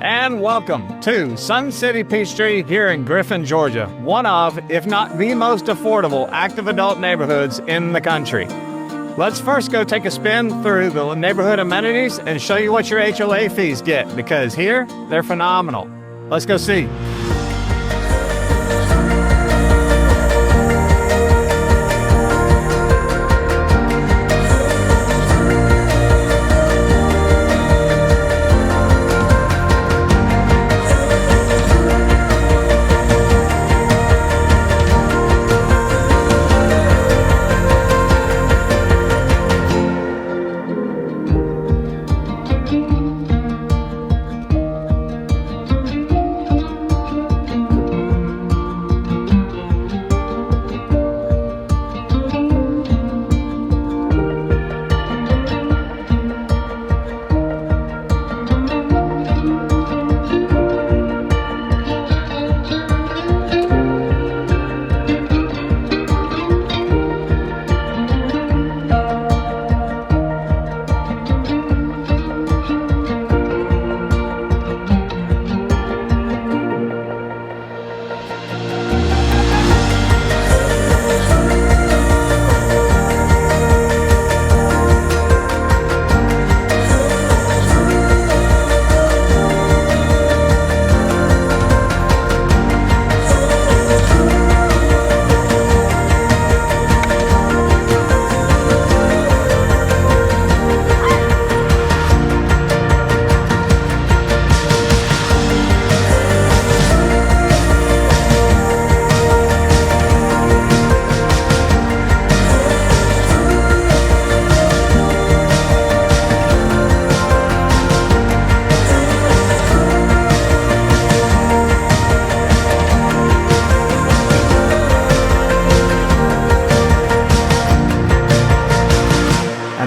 And welcome to Sun City Peachtree here in Griffin, Georgia, one of, if not the most affordable active adult neighborhoods in the country. Let's first go take a spin through the neighborhood amenities and show you what your HOA fees get, because here, they're phenomenal. Let's go see.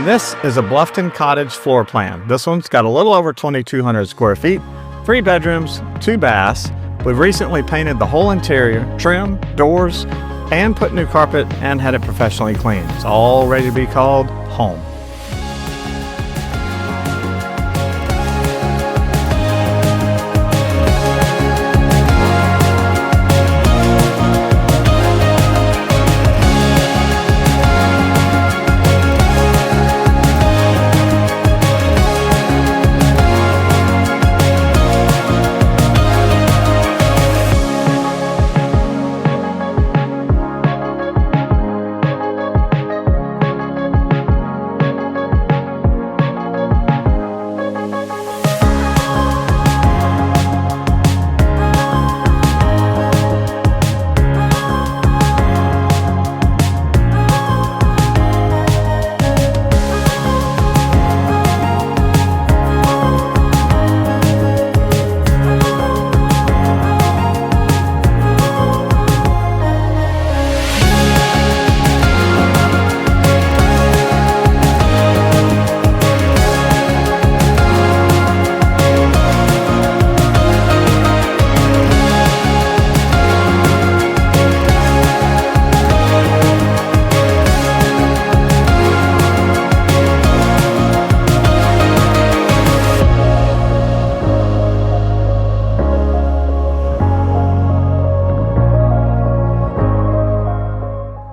This is a Bluffton Cottage floor plan. This one's got a little over 2,200 square feet, 3 bedrooms, 2 baths. We've recently painted the whole interior, trim, doors, and put new carpet and had it professionally cleaned. It's all ready to be called home.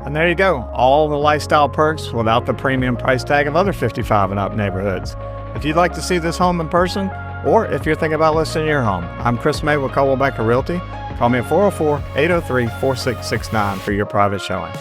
And there you go, all the lifestyle perks without the premium price tag of other 55 and up neighborhoods. If you'd like to see this home in person, or if you're thinking about listing your home, I'm Chris May with Coldwell Realty. Call me at 404-803-4669 for your private showing.